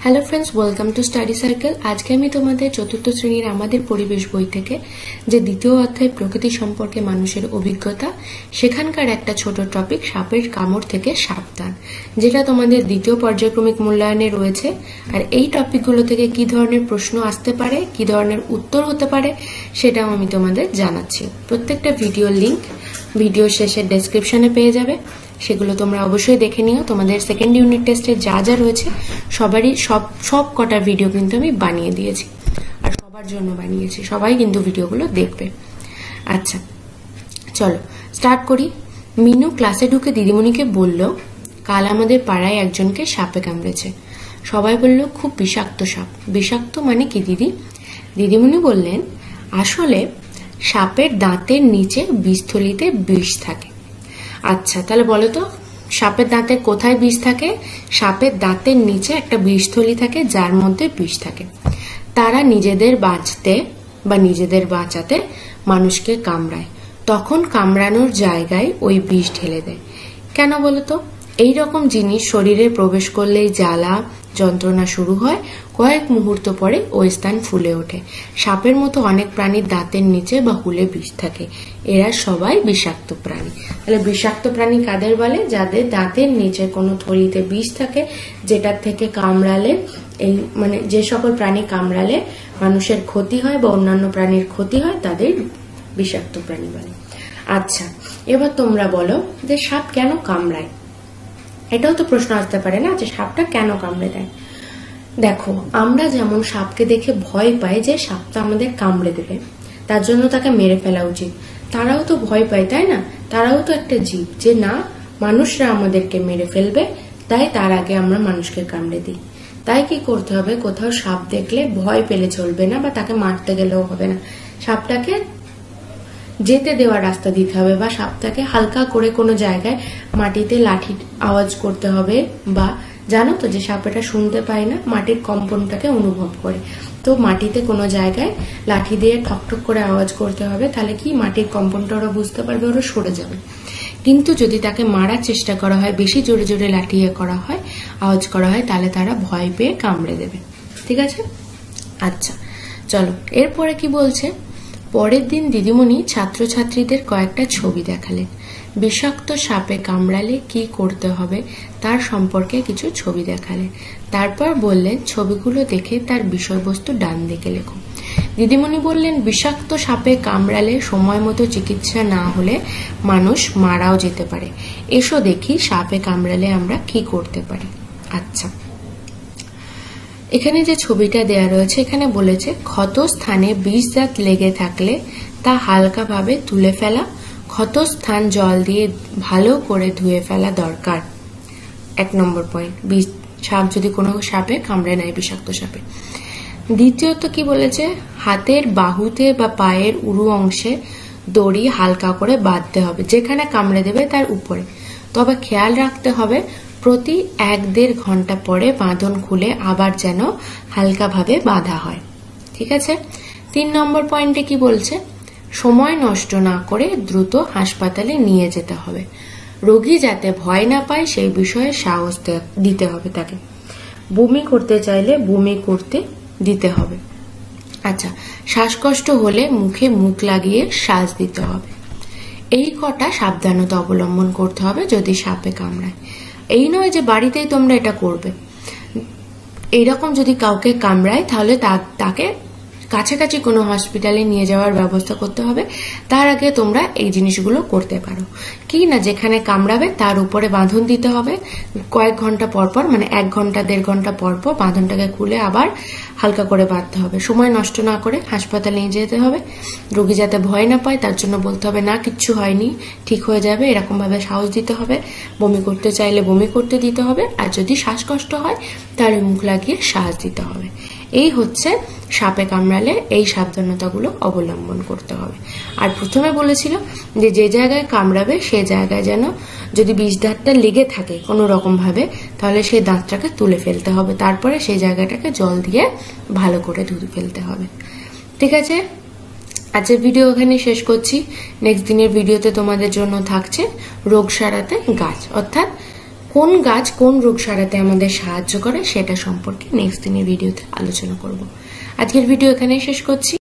Hello friends, welcome to study circle. আজকে আমি তোমাদের চতুর্থ শ্রেণীর আমাদের পরিবেশ বই থেকে যে দ্বিতীয় অধ্যায় প্রকৃতি সম্পর্কে মানুষের অভিজ্ঞতা, সেখানকার একটা ছোট টপিক সাপের কামড় থেকে সাবধান, যেটা তোমাদের দ্বিতীয় পর্যায়ক্রমিক মূল্যায়নে রয়েছে। আর এই টপিকগুলো থেকে কি ধরনের প্রশ্ন আসতে পারে, কি ধরনের উত্তর হতে পারে, সেটাও আমি তোমাদের জানাচ্ছি। প্রত্যেকটা ভিডিওর লিঙ্ক ভিডিও শেষে ডেসক্রিপশনে পেয়ে যাবে, সেগুলো তোমরা অবশ্যই দেখে নিও। তোমাদের সেকেন্ড ইউনিট টেস্টে যা যা রয়েছে সবারই সব কটা ভিডিও কিন্তু আমি বানিয়ে দিয়েছি, আর সবার জন্য বানিয়েছি। সবাই কিন্তু ভিডিওগুলো দেখবে। আচ্ছা, চলো স্টার্ট করি। মিনু ক্লাসে ঢুকে দিদিমণিকে বলল, কাল আমাদের পাড়ায় একজনকে সাপে কামড়েছে। সবাই বলল, খুব বিষাক্ত সাপ। বিষাক্ত মানে কি দিদি? দিদিমণি বললেন, আসলে সাপের দাঁতের নিচে বিষথলিতে বিষ থাকে। আচ্ছা, তাহলে বলো তো, সাপের দাঁতের কোথায় বিষ থাকে? সাপের দাঁতের নিচে একটা বিষথলি থাকে, যার মধ্যে বিষ থাকে। তারা নিজেদের বাঁচতে বা নিজেদের বাঁচাতে মানুষকে কামড়ায়, তখন কামড়ানোর জায়গায় ওই বিষ ঢেলে দেয়। কেন বলো তো? এইরকম জিনিস শরীরে প্রবেশ করলেই জ্বালা যন্ত্রণা শুরু হয়, কয়েক মুহূর্ত পরে ওই স্থান ফুলে ওঠে। সাপের মতো অনেক প্রাণীর দাঁতের নিচে বা হুলে বিষ থাকে। এরা সবাই বিষাক্ত প্রাণী। তাহলে বিষাক্ত প্রাণী কাদের বলে? যাদের দাঁতের নিচে কোনো থলিতে বিষ থাকে, যেটার থেকে কামড়ালে মানে যে সকল প্রাণী কামড়ালে মানুষের ক্ষতি হয় বা অন্যান্য প্রাণীর ক্ষতি হয়, তাদের বিষাক্ত প্রাণী বলে। আচ্ছা, এবার তোমরা বলো যে সাপ কেন কামড়ায়? এটাও তো প্রশ্ন আসতে পারে না, যে সাপটা কেন কামড়ে দেয়। দেখো, আমরা যেমন সাপকে দেখে ভয় পাই যে সাপটা আমাদের কামড়ে দেবে, তার জন্য তাকে মেরে ফেলা উচিত, তারাও তো ভয় পায়, তাই না? তারাও তো একটা জীব, যে না মানুষরা আমাদেরকে মেরে ফেলবে, তাই তার আগে আমরা মানুষকে কামড়ে দিই। তাই কি করতে হবে? কোথাও সাপ দেখলে ভয় পেলে চলবে না, বা তাকে মারতে গেলেও হবে না। সাপটাকে যেতে দেওয়ার রাস্তা দিতে হবে, বা সাপটাকে হালকা করে কোনো জায়গায় মাটিতে লাঠি আওয়াজ করতে হবে। বা জানো তো যে সাপ এটা শুনতে পায় না, মাটির কম্পনটাকে অনুভব করে। তো মাটিতে কোনো জায়গায় লাঠি দিয়ে ঠকঠক করে আওয়াজ করতে হবে, তাহলে কি মাটির কম্পনটা ওরা বুঝতে পারবে, ওরা সরে যাবে। কিন্তু যদি তাকে মারার চেষ্টা করা হয়, বেশি জোরে জোরে লাঠি করা হয়, আওয়াজ করা হয়, তাহলে তারা ভয় পেয়ে কামড়ে দেবে। ঠিক আছে? আচ্ছা, চলো এরপরে কি বলছে। পরের দিন দিদিমণি ছাত্রছাত্রীদের কয়েকটা ছবি দেখালেন। বিষাক্ত সাপে কামড়ালে কি করতে হবে তার সম্পর্কে কিছু ছবি দেখালেন। তারপর বললেন, ছবিগুলো দেখে তার বিষয়বস্তু ডান দিকে লেখো। দিদিমণি বললেন, বিষাক্ত সাপে কামড়ালে সময় মতো চিকিৎসা না হলে মানুষ মারাও যেতে পারে। এসো দেখি সাপে কামড়ালে আমরা কি করতে পারি। আচ্ছা, এখানে যে ছবিটা দেয়া রয়েছে, এখানে বলেছে ক্ষত স্থানে বিষদাঁত লেগে থাকলে তা হালকাভাবে তুলে ফেলা, ক্ষত স্থান জল দিয়ে ভালো করে ধুয়ে ফেলা দরকার। 1 নম্বর পয়েন্ট, সাপ যদি কোনো সাপে কামড়ে নেয়, বিষাক্ত সাপে। দ্বিতীয়ত কি বলেছে? হাতের বাহুতে বা পায়ের উরু অংশে দড়ি হালকা করে বাঁধতে হবে, যেখানে কামড়ে দেবে তার উপরে। তবে খেয়াল রাখতে হবে প্রতি 1-1.5 ঘন্টা পরে বাঁধন খুলে আবার যেন হালকাভাবে বাঁধা হয়। ঠিক আছে? 3 নম্বর পয়েন্টে কি বলছে? সময় নষ্ট না করে দ্রুত হাসপাতালে নিয়ে যেতে হবে। রোগী যাতে ভয় না পায় সেই বিষয়ে সাহস দিতে হবে তাকে। বমি করতে চাইলে বমি করতে দিতে হবে। আচ্ছা, শ্বাসকষ্ট হলে মুখে মুখ লাগিয়ে শ্বাস দিতে হবে। এই কটা সাবধানতা অবলম্বন করতে হবে যদি সাপে কামড়ায়। এই নয় যে বাড়িতেই তোমরা এটা করবে। এইরকম যদি কাউকে কামড়ায়, তাহলে তাকে কাছাকাছি কোনো হসপিটালে নিয়ে যাওয়ার ব্যবস্থা করতে হবে। তার আগে তোমরা এই জিনিসগুলো করতে পারো কি না, যেখানে কামড়াবে তার উপরে বাঁধন দিতে হবে কয়েক ঘন্টা পর পর, মানে 1 ঘন্টা 1.5 ঘন্টা পর পর বাঁধনটাকে খুলে আবার হালকা করে বাঁধতে হবে। সময় নষ্ট না করে হাসপাতালে নিয়ে যেতে হবে। রোগী যাতে ভয় না পায় তার জন্য বলতে হবে, না কিচ্ছু হয়নি, ঠিক হয়ে যাবে, এরকম ভাবে সাহস দিতে হবে। বমি করতে চাইলে বমি করতে দিতে হবে, আর যদি শ্বাসকষ্ট হয় তাহলে মুখ লাগিয়ে শ্বাস দিতে হবে। এই হচ্ছে সাপে কামড়ালে এই সাবধানতাগুলো অবলম্বন করতে হবে। আর প্রথমে বলেছিল যে যে জায়গায় কামড়াবে সে জায়গায় যেন যদি বিষদাঁতটা লেগে থাকে কোনো রকম ভাবে, তাহলে সেই দাঁতটাকে তুলে ফেলতে হবে, তারপরে সেই জায়গাটাকে জল দিয়ে ভালো করে ধুয়ে ফেলতে হবে। ঠিক আছে? আজকের ভিডিও এখানে শেষ করছি। নেক্সট দিনের ভিডিওতে তোমাদের জন্য থাকছে রোগ সারাতে গাছ, অর্থাৎ কোন গাছ কোন রোগ সারাতে আমাদের সাহায্য করে সেটা সম্পর্কে নেক্সট দিনের ভিডিওতে আলোচনা করব। আজকের ভিডিও এখানেই শেষ করছি।